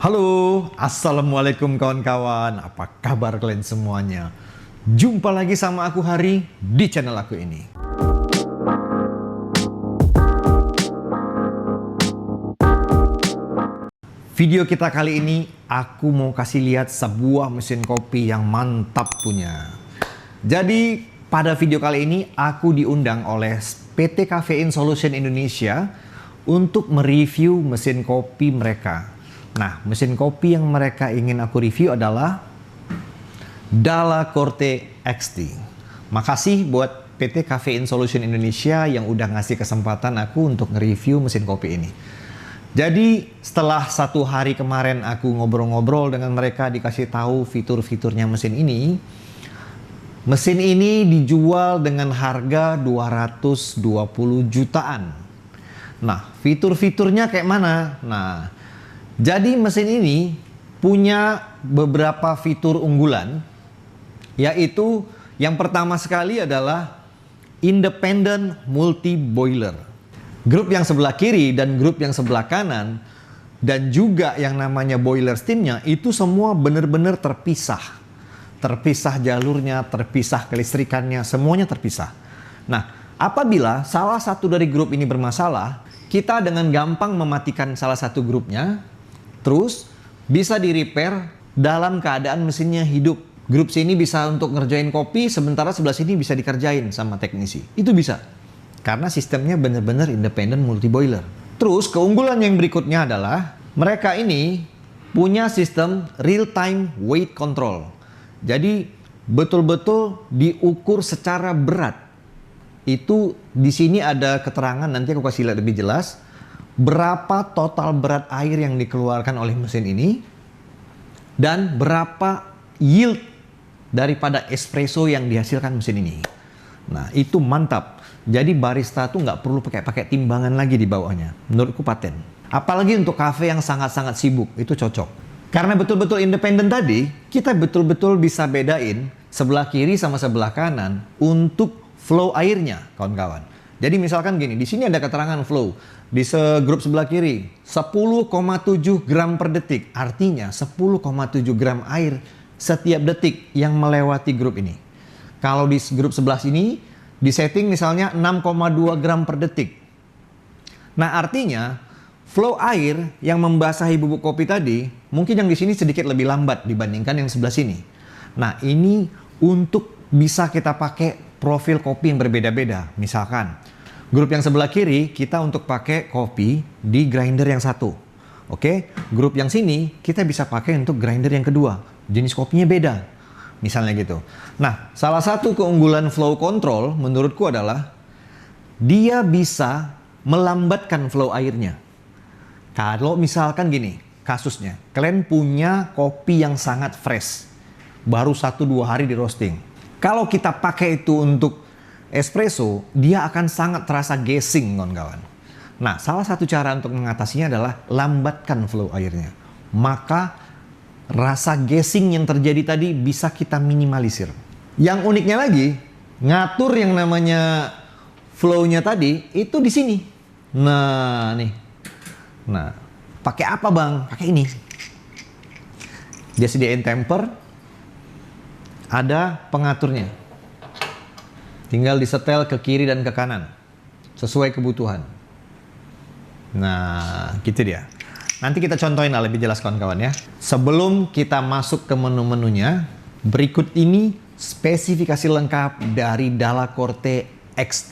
Halo, Assalamualaikum kawan-kawan. Apa kabar kalian semuanya? Jumpa lagi sama aku Hari di channel aku ini. Video kita kali ini, aku mau kasih lihat sebuah mesin kopi yang mantap punya. Jadi, pada video kali ini, aku diundang oleh PT Caffeine Solution Indonesia untuk mereview mesin kopi mereka. Nah, mesin kopi yang mereka ingin aku review adalah Dalacorte XT. Makasih buat PT Caffeine Solution Indonesia yang udah ngasih kesempatan aku untuk nge-review mesin kopi ini. Jadi, setelah 1 hari kemarin aku ngobrol-ngobrol dengan mereka, dikasih tahu fitur-fiturnya mesin ini. Mesin ini dijual dengan harga 220 jutaan. Nah, fitur-fiturnya kayak mana? Nah, jadi mesin ini punya beberapa fitur unggulan, yaitu yang pertama sekali adalah Independent Multi Boiler. Grup yang sebelah kiri dan grup yang sebelah kanan dan juga yang namanya boiler steamnya itu semua benar-benar terpisah. Terpisah jalurnya, terpisah kelistrikannya, semuanya terpisah. Nah, apabila salah satu dari grup ini bermasalah, kita dengan gampang mematikan salah satu grupnya, terus bisa di-repair dalam keadaan mesinnya hidup. Grup sini bisa untuk ngerjain kopi, sementara sebelah sini bisa dikerjain sama teknisi. Itu bisa. Karena sistemnya benar-benar independent multi boiler. Terus keunggulan yang berikutnya adalah mereka ini punya sistem real time weight control. Jadi betul-betul diukur secara berat. Itu di sini ada keterangan, nanti aku kasih lihat lebih jelas. Berapa total berat air yang dikeluarkan oleh mesin ini dan berapa yield daripada espresso yang dihasilkan mesin ini. Nah, itu mantap. Jadi barista tuh nggak perlu pakai timbangan lagi di bawahnya. Menurutku paten. Apalagi untuk kafe yang sangat-sangat sibuk, itu cocok. Karena betul-betul independen tadi, kita betul-betul bisa bedain sebelah kiri sama sebelah kanan untuk flow airnya, kawan-kawan. Jadi misalkan gini, di sini ada keterangan flow. Di grup sebelah kiri, 10,7 gram per detik. Artinya 10,7 gram air setiap detik yang melewati grup ini. Kalau di grup sebelah sini, di setting misalnya 6,2 gram per detik. Nah, artinya flow air yang membasahi bubuk kopi tadi, mungkin yang di sini sedikit lebih lambat dibandingkan yang sebelah sini. Nah, ini untuk bisa kita pakai profil kopi yang berbeda-beda. Misalkan, grup yang sebelah kiri, kita untuk pakai kopi di grinder yang satu. Oke, grup yang sini, kita bisa pakai untuk grinder yang kedua. Jenis kopinya beda. Misalnya gitu. Nah, salah satu keunggulan flow control menurutku adalah dia bisa melambatkan flow airnya. Kalau misalkan gini, kasusnya, kalian punya kopi yang sangat fresh. Baru 1-2 hari di roasting. Kalau kita pakai itu untuk espresso, dia akan sangat terasa gasing, kawan-kawan. Nah, salah satu cara untuk mengatasinya adalah lambatkan flow airnya. Maka rasa gasing yang terjadi tadi bisa kita minimalisir. Yang uniknya lagi, ngatur yang namanya flow-nya tadi itu di sini. Nah, nih. Nah, pakai apa, Bang? Pakai ini. Dia sediain temper, ada pengaturnya. Tinggal disetel ke kiri dan ke kanan sesuai kebutuhan. Nah, gitu dia. Nanti kita contohin lah lebih jelas, kawan-kawan ya. Sebelum kita masuk ke menu-menunya, berikut ini spesifikasi lengkap dari Dalacorte XT.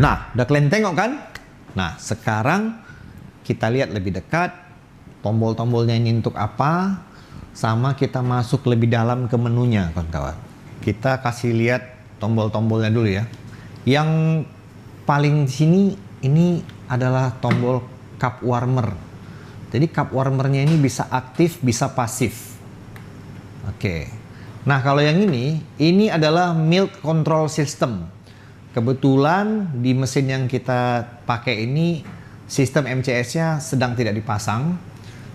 Nah, udah kalian tengok kan? Nah, sekarang kita lihat lebih dekat tombol-tombolnya ini untuk apa, sama kita masuk lebih dalam ke menunya, kawan-kawan. Kita kasih lihat tombol-tombolnya dulu ya. Yang paling di sini ini adalah tombol cup warmer. Jadi cup warmernya ini bisa aktif, bisa pasif. Oke. Nah, kalau yang ini adalah milk control system. Kebetulan di mesin yang kita pakai ini sistem MCS-nya sedang tidak dipasang.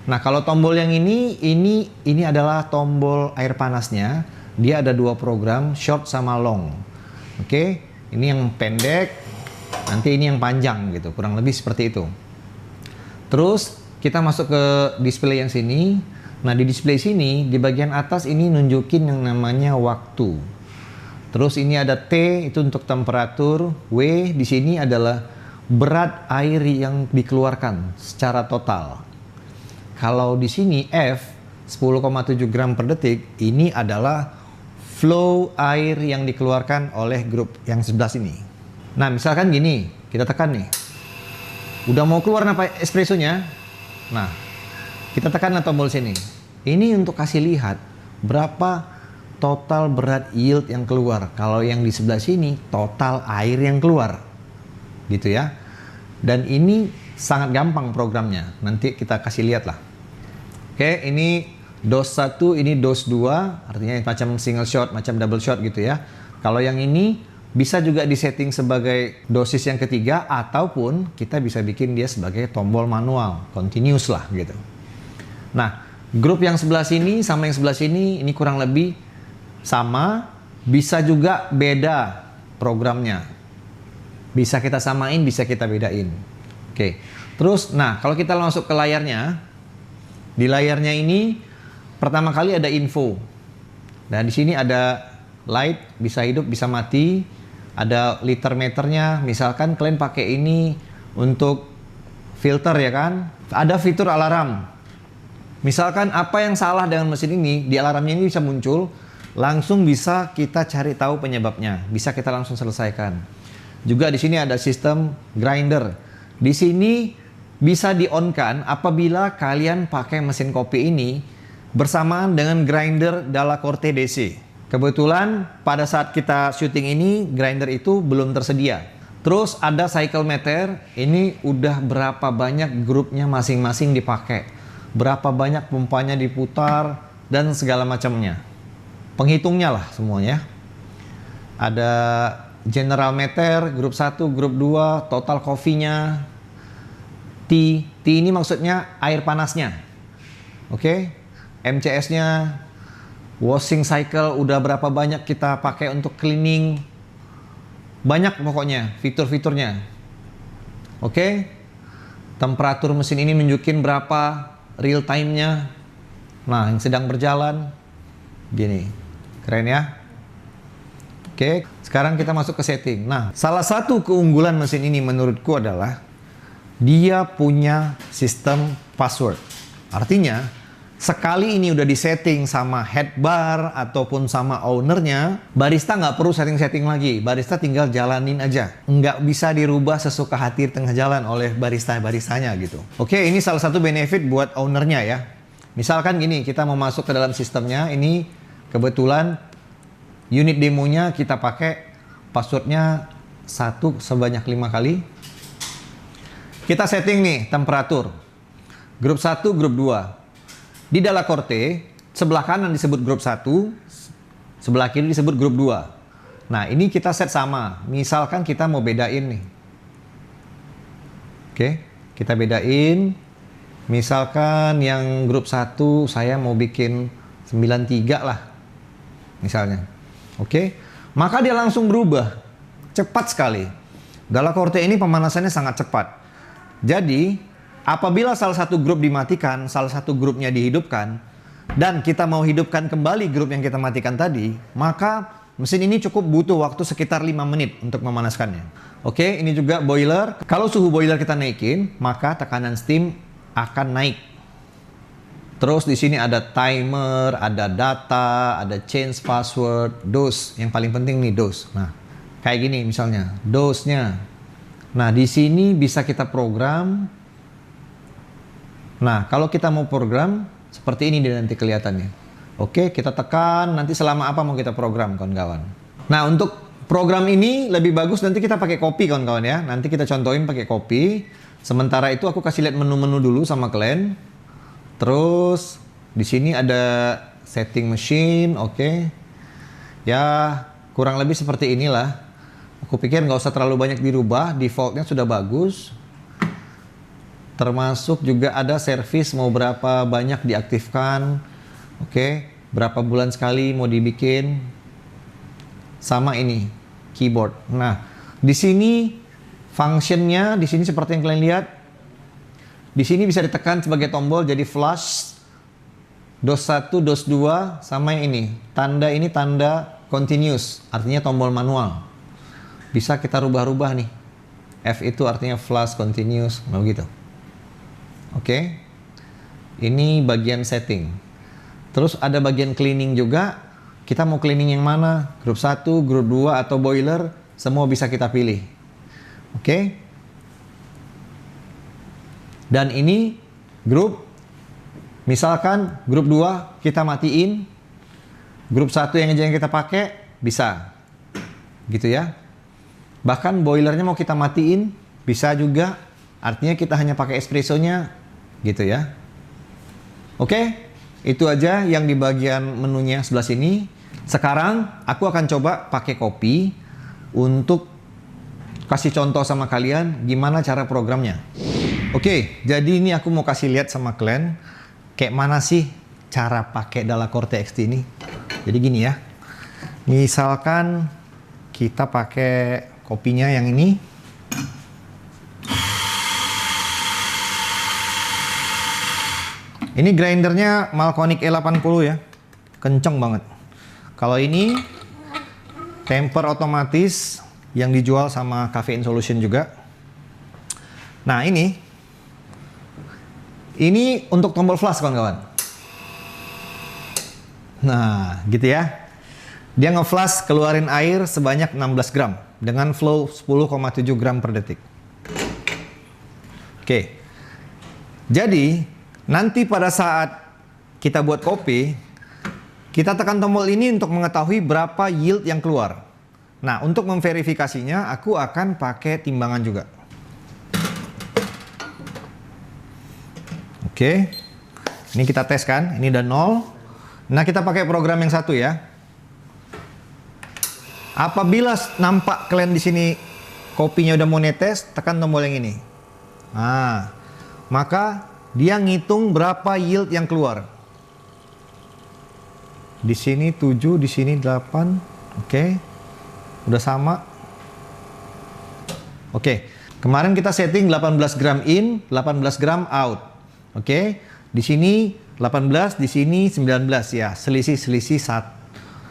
Nah, kalau tombol yang ini adalah tombol air panasnya. Dia ada dua program, short sama long. Oke, ini yang pendek, nanti ini yang panjang gitu, kurang lebih seperti itu. Terus kita masuk ke display yang sini. Nah, di display sini di bagian atas ini nunjukin yang namanya waktu. Terus ini ada T itu untuk temperatur, W di sini adalah berat air yang dikeluarkan secara total. Kalau di sini F 10,7 gram per detik, ini adalah flow air yang dikeluarkan oleh grup yang sebelah sini. Nah, misalkan gini, kita tekan nih. Udah mau keluar espressonya. Nah, kita tekan tombol sini. Ini untuk kasih lihat berapa total berat yield yang keluar. Kalau yang di sebelah sini total air yang keluar. Gitu ya. Dan ini sangat gampang programnya. Nanti kita kasih lihat lah. Oke, ini dose 1, ini dose 2, artinya macam single shot, macam double shot gitu ya. Kalau yang ini bisa juga disetting sebagai dosis yang ketiga, ataupun kita bisa bikin dia sebagai tombol manual, continuous lah gitu. Nah, grup yang sebelah sini sama yang sebelah sini ini kurang lebih sama, bisa juga beda programnya. Bisa kita samain, bisa kita bedain. Oke. Terus, nah kalau kita masuk ke layarnya, di layarnya ini pertama kali ada info. Nah, di sini ada light, bisa hidup, bisa mati. Ada liter meternya, misalkan kalian pakai ini untuk filter ya kan. Ada fitur alarm. Misalkan apa yang salah dengan mesin ini, di alarmnya ini bisa muncul, langsung bisa kita cari tahu penyebabnya, bisa kita langsung selesaikan. Juga di sini ada sistem grinder. Di sini bisa di-on-kan apabila kalian pakai mesin kopi ini bersamaan dengan grinder Dalacorte DC. Kebetulan pada saat kita syuting ini grinder itu belum tersedia. Terus ada cycle meter, ini udah berapa banyak grupnya masing-masing dipakai, berapa banyak pompanya diputar dan segala macamnya. Penghitungnya lah semuanya. Ada general meter, grup 1, grup 2, total coffee-nya. T ini maksudnya air panasnya. Oke. MCS-nya, washing cycle udah berapa banyak kita pakai untuk cleaning. Banyak pokoknya fitur-fiturnya. Oke. Temperatur mesin ini nunjukin berapa real time-nya. Nah, yang sedang berjalan gini. Keren ya? Oke, sekarang kita masuk ke setting. Nah, salah satu keunggulan mesin ini menurutku adalah dia punya sistem password. Artinya, sekali ini udah disetting sama head bar ataupun sama ownernya, barista nggak perlu setting-setting lagi. Barista tinggal jalanin aja. Nggak bisa dirubah sesuka hati di tengah jalan oleh barista-baristanya gitu. Oke, ini salah satu benefit buat ownernya ya. Misalkan gini, kita mau masuk ke dalam sistemnya. Ini kebetulan unit demonya kita pakai passwordnya 1 sebanyak 5 kali. Kita setting nih temperatur. Grup 1, grup 2. Di Dalacorte, sebelah kanan disebut grup 1, sebelah kiri disebut grup 2. Nah, ini kita set sama. Misalkan kita mau bedain nih. Oke, kita bedain. Misalkan yang grup 1 saya mau bikin 93 lah. Misalnya. Oke, maka dia langsung berubah. Cepat sekali. Dalacorte ini pemanasannya sangat cepat. Jadi, apabila salah satu grup dimatikan, salah satu grupnya dihidupkan, dan kita mau hidupkan kembali grup yang kita matikan tadi, maka mesin ini cukup butuh waktu sekitar 5 menit untuk memanaskannya. Oke, ini juga boiler. Kalau suhu boiler kita naikin, maka tekanan steam akan naik. Terus di sini ada timer, ada data, ada change password, dose. Yang paling penting nih dose. Nah, kayak gini misalnya, dose-nya Nah, di sini bisa kita program. Nah, kalau kita mau program, seperti ini dia nanti kelihatannya. Oke, kita tekan, nanti selama apa mau kita program, kawan-kawan. Nah, untuk program ini lebih bagus nanti kita pakai copy, kawan-kawan ya. Nanti kita contohin pakai copy. Sementara itu aku kasih lihat menu-menu dulu sama kalian. Terus, di sini ada setting machine, oke. Ya, kurang lebih seperti inilah. Aku pikir nggak usah terlalu banyak dirubah, defaultnya sudah bagus. Termasuk juga ada servis mau berapa banyak diaktifkan, oke. Berapa bulan sekali mau dibikin. Sama ini, keyboard. Nah, di sini functionnya, di sini seperti yang kalian lihat. Di sini bisa ditekan sebagai tombol jadi flash, DOS 1, DOS 2, sama yang ini. Tanda ini tanda continuous, artinya tombol manual. Bisa kita rubah-rubah nih. F itu artinya flash continuous, begitu. Oke. Ini bagian setting. Terus ada bagian cleaning juga. Kita mau cleaning yang mana? Grup 1, grup 2 atau boiler, semua bisa kita pilih. Oke. Dan ini grup, misalkan grup 2 kita matiin, grup 1 yang aja yang kita pakai bisa. Gitu ya. Bahkan boilernya mau kita matiin, bisa juga. Artinya kita hanya pakai espressonya, gitu ya. Oke, itu aja yang di bagian menunya sebelah sini. Sekarang aku akan coba pakai copy untuk kasih contoh sama kalian gimana cara programnya. Oke, jadi ini aku mau kasih lihat sama kalian kayak mana sih cara pakai Dalacorte XT ini. Jadi gini ya. Misalkan kita pakai kopinya yang ini. Ini grindernya Malconic E80 ya. Kenceng banget. Kalau ini temper otomatis yang dijual sama Cafe in Solution juga. Nah, ini untuk tombol flash, kawan-kawan. Nah, gitu ya. Dia nge-flash keluarin air sebanyak 16 gram dengan flow 10,7 gram per detik. Oke. Jadi, nanti pada saat kita buat kopi, kita tekan tombol ini untuk mengetahui berapa yield yang keluar. Nah, untuk memverifikasinya, aku akan pakai timbangan juga. Oke. Ini kita tes kan, ini udah 0. Nah, kita pakai program yang satu ya. Apabila nampak kalian di sini kopinya udah mau netes, tekan tombol yang ini. Nah, maka dia ngitung berapa yield yang keluar. Di sini 7, di sini 8. Oke. Udah sama. Oke. Kemarin kita setting 18 gram in, 18 gram out. Oke. Di sini 18, di sini 19 ya. Selisih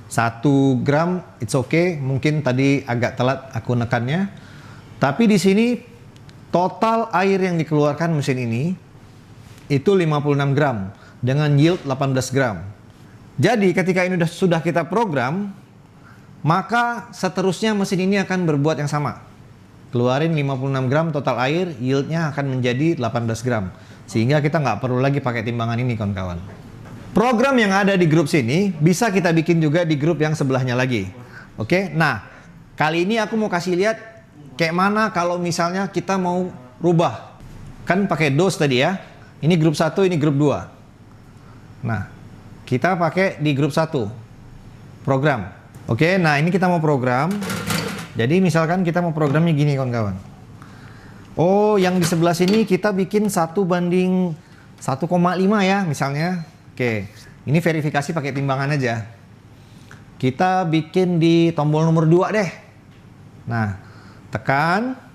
1 gram, it's okay. Mungkin tadi agak telat aku nekannya. Tapi di sini total air yang dikeluarkan mesin ini itu 56 gram dengan yield 18 gram. Jadi ketika ini sudah kita program, maka seterusnya mesin ini akan berbuat yang sama. Keluarin 56 gram total air, yieldnya akan menjadi 18 gram. Sehingga kita nggak perlu lagi pakai timbangan ini, kawan-kawan. Program yang ada di grup sini bisa kita bikin juga di grup yang sebelahnya lagi. Oke, nah kali ini aku mau kasih lihat kayak mana kalau misalnya kita mau rubah. Kan pakai DOS tadi ya. Ini grup 1, ini grup 2. Nah, kita pakai di grup 1. Program. Oke, nah ini kita mau program. Jadi misalkan kita mau programnya gini, kawan-kawan. Oh, yang di sebelah sini kita bikin 1:1,5 ya misalnya. Oke, ini verifikasi pakai timbangan aja. Kita bikin di tombol nomor 2 deh. Nah, tekan.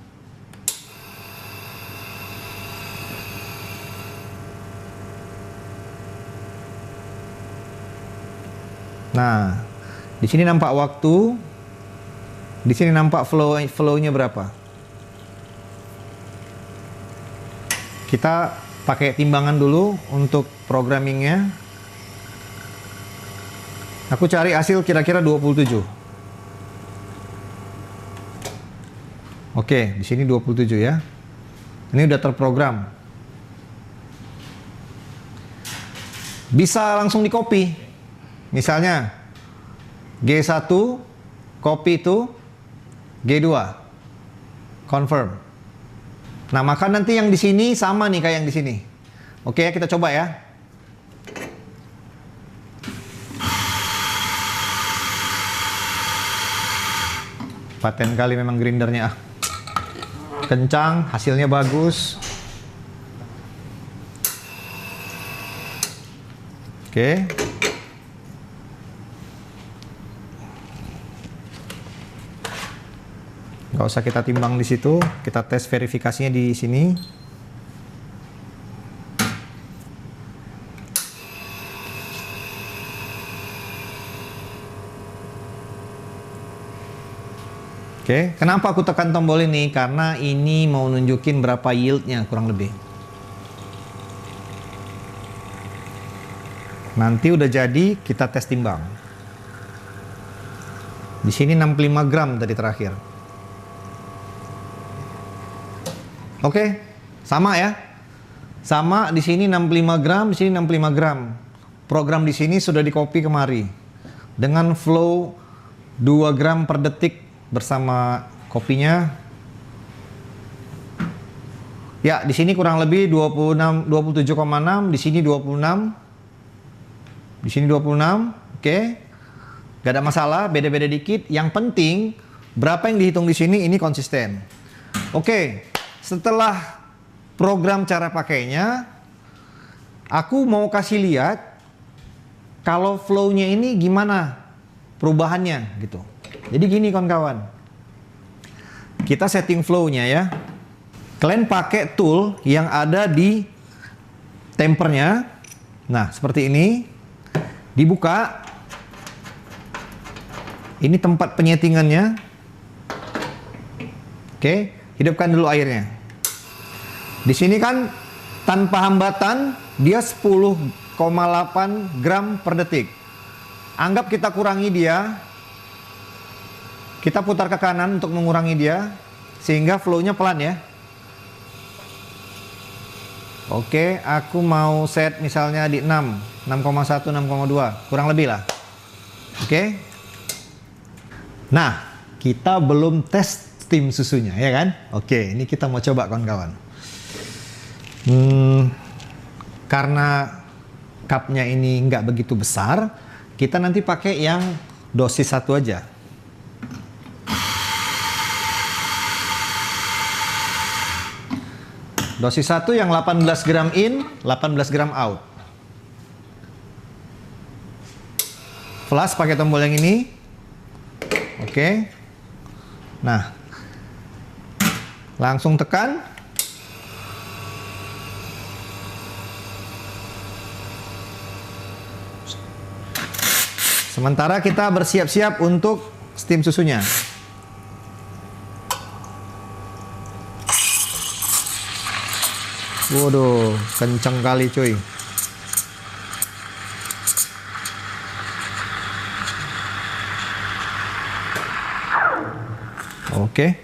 Nah, di sini nampak waktu. Di sini nampak flow-nya berapa. Kita pakai timbangan dulu untuk programmingnya. Aku cari hasil kira-kira 27. Oke, di sini 27 ya. Ini udah terprogram. Bisa langsung di copy. Misalnya G1 copy itu G2. Confirm. Nah, maka nanti yang di sini sama nih kayak yang di sini. Oke, kita coba ya. Paten kali memang grindernya. Kencang, hasilnya bagus. Oke. Nggak usah kita timbang di situ, kita tes verifikasinya di sini. Oke, kenapa aku tekan tombol ini? Karena ini mau nunjukin berapa yieldnya kurang lebih. Nanti udah jadi, kita tes timbang. Di sini 65 gram tadi terakhir. Oke, sama ya. Sama di sini 65 gram, di sini 65 gram. Program di sini sudah di-copy kemari. Dengan flow 2 gram per detik bersama kopinya. Ya, di sini kurang lebih 26 27,6, di sini 26. Di sini 26. Oke. Gak ada masalah, beda-beda dikit. Yang penting berapa yang dihitung di sini ini konsisten. Oke. Setelah program cara pakainya, aku mau kasih lihat kalau flow-nya ini gimana perubahannya gitu. Jadi gini kawan-kawan, kita setting flow-nya ya. Kalian pakai tool yang ada di tempernya. Nah, seperti ini. Dibuka. Ini tempat penyetingannya. Oke, hidupkan dulu airnya. Di sini kan tanpa hambatan dia 10,8 gram per detik. Anggap kita kurangi dia. Kita putar ke kanan untuk mengurangi dia sehingga flow-nya pelan ya. Oke, aku mau set misalnya di 6, 6,1, 6,2, kurang lebih lah. Oke. Nah, kita belum tes steam susunya ya kan? Oke, ini kita mau coba kawan-kawan. Karena cupnya ini nggak begitu besar, kita nanti pakai yang dosis 1 aja. Dosis 1 yang 18 gram in, 18 gram out. Flash pakai tombol yang ini. Oke. Nah, langsung tekan. Sementara kita bersiap-siap untuk steam susunya. Waduh, kenceng kali cuy. Oke.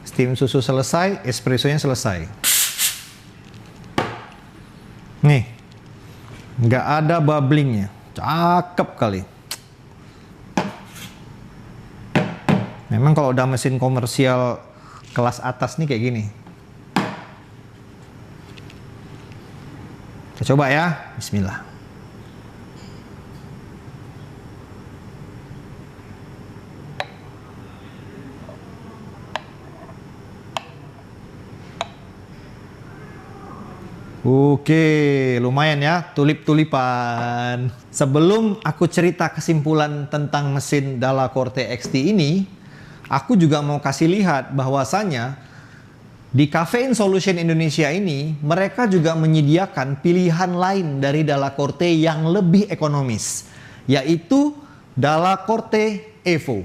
Steam susu selesai, espressonya selesai. Nih. Nggak ada bubblingnya. Cakep kali. Memang kalau udah mesin komersial kelas atas nih kayak gini. Kita coba ya. Bismillah. Oke, lumayan ya, tulip-tulipan. Sebelum aku cerita kesimpulan tentang mesin Dalacorte XT ini, aku juga mau kasih lihat bahwasanya di Caffeine Solution Indonesia ini, mereka juga menyediakan pilihan lain dari Dalacorte yang lebih ekonomis, yaitu Dalacorte Evo.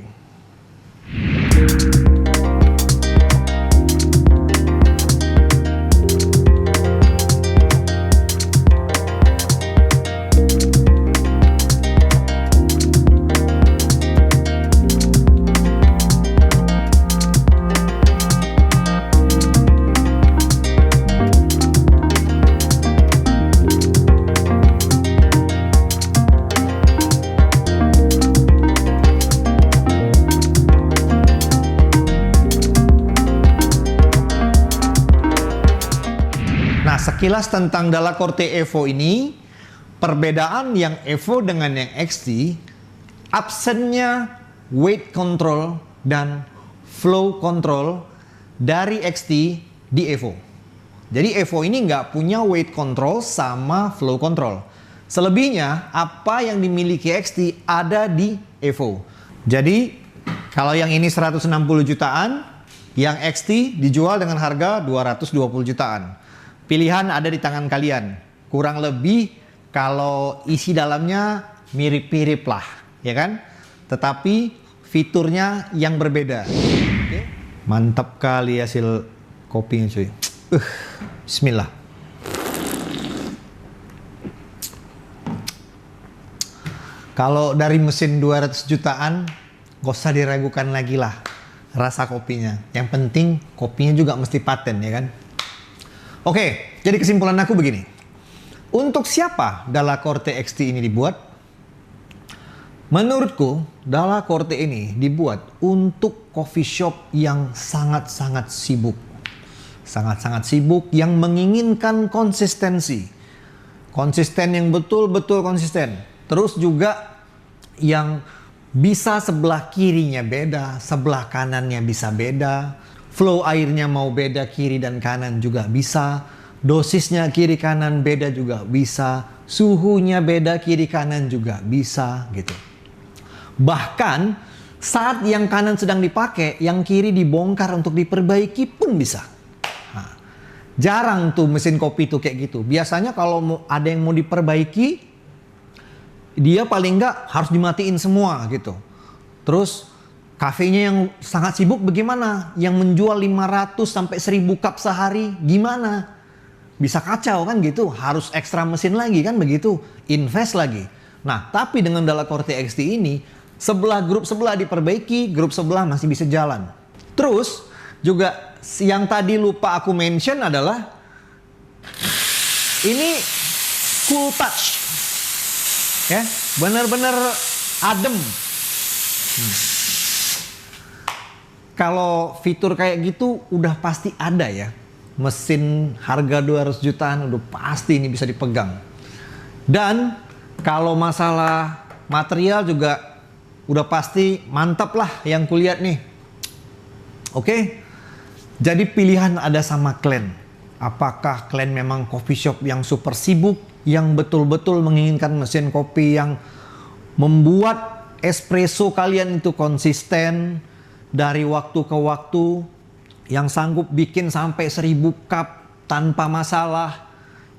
Sekilas tentang Dalacorte Evo ini, perbedaan yang Evo dengan yang XT, absennya weight control dan flow control dari XT di Evo. Jadi Evo ini nggak punya weight control sama flow control. Selebihnya, apa yang dimiliki XT ada di Evo. Jadi, kalau yang ini 160 jutaan, yang XT dijual dengan harga 220 jutaan. Pilihan ada di tangan kalian. Kurang lebih kalau isi dalamnya mirip-mirip lah, ya kan? Tetapi fiturnya yang berbeda. Oke. Mantap kali hasil kopinya cuy. Bismillah. Kalau dari mesin 200 jutaan, gak usah diragukan lagi lah rasa kopinya. Yang penting kopinya juga mesti paten, ya kan? Oke, jadi kesimpulan aku begini. Untuk siapa Dalacorte XT ini dibuat? Menurutku, Dalacorte ini dibuat untuk coffee shop yang sangat-sangat sibuk. Sangat-sangat sibuk yang menginginkan konsistensi. Konsisten yang betul-betul konsisten. Terus juga yang bisa sebelah kirinya beda, sebelah kanannya bisa beda. Flow airnya mau beda kiri dan kanan juga bisa. Dosisnya kiri kanan beda juga bisa. Suhunya beda kiri kanan juga bisa gitu. Bahkan saat yang kanan sedang dipakai, yang kiri dibongkar untuk diperbaiki pun bisa. Nah, jarang tuh mesin kopi tuh kayak gitu. Biasanya kalau ada yang mau diperbaiki, dia paling nggak harus dimatiin semua gitu. Terus kafenya yang sangat sibuk bagaimana? Yang menjual 500 sampai 1000 cup sehari gimana? Bisa kacau kan gitu. Harus ekstra mesin lagi kan begitu. Invest lagi. Nah, tapi dengan Dalacorte XT ini, grup sebelah diperbaiki, grup sebelah masih bisa jalan. Terus juga yang tadi lupa aku mention adalah ini cool touch. Ya, benar-benar adem. Kalau fitur kayak gitu udah pasti ada ya. Mesin harga 200 jutaan udah pasti ini bisa dipegang. Dan kalau masalah material juga udah pasti mantap lah yang kulihat nih. Oke. Jadi pilihan ada sama kalian. Apakah kalian memang coffee shop yang super sibuk, yang betul-betul menginginkan mesin kopi yang membuat espresso kalian itu konsisten dari waktu ke waktu, yang sanggup bikin sampai 1000 cup tanpa masalah,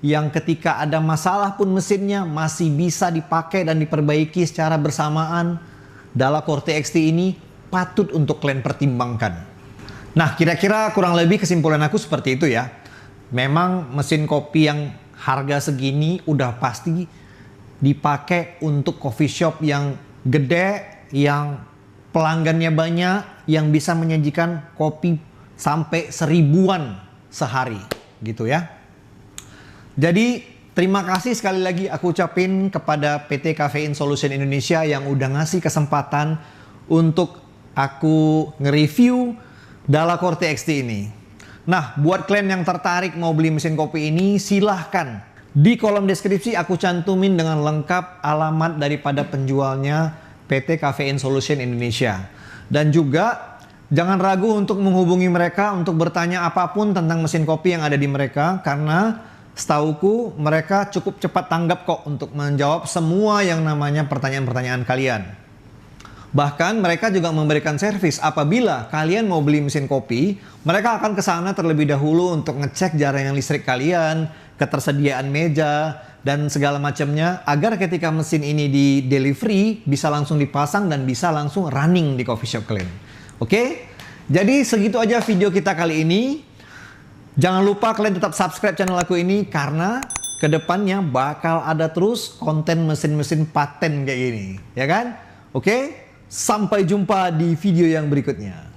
yang ketika ada masalah pun mesinnya masih bisa dipakai dan diperbaiki secara bersamaan. Dalacorte XT ini patut untuk kalian pertimbangkan. Nah, kira-kira kurang lebih kesimpulan aku seperti itu ya. Memang mesin kopi yang harga segini udah pasti dipakai untuk coffee shop yang gede, yang pelanggannya banyak, yang bisa menyajikan kopi sampai 1000-an sehari gitu ya. Jadi terima kasih sekali lagi aku ucapin kepada PT Caffeine Solution Indonesia yang udah ngasih kesempatan untuk aku nge-review Dalacorte XT ini. Nah, buat kalian yang tertarik mau beli mesin kopi ini, silahkan. Di kolom deskripsi aku cantumin dengan lengkap alamat daripada penjualnya, PT Caffeine Solution Indonesia. Dan juga jangan ragu untuk menghubungi mereka untuk bertanya apapun tentang mesin kopi yang ada di mereka, karena setauku mereka cukup cepat tanggap kok untuk menjawab semua yang namanya pertanyaan-pertanyaan kalian. Bahkan mereka juga memberikan servis apabila kalian mau beli mesin kopi, mereka akan ke sana terlebih dahulu untuk ngecek jaringan listrik kalian, ketersediaan meja, dan segala macamnya, agar ketika mesin ini di delivery bisa langsung dipasang dan bisa langsung running di coffee shop kalian. Oke? Jadi segitu aja video kita kali ini. Jangan lupa kalian tetap subscribe channel aku ini karena kedepannya bakal ada terus konten mesin-mesin paten kayak gini, ya kan? Oke? Sampai jumpa di video yang berikutnya.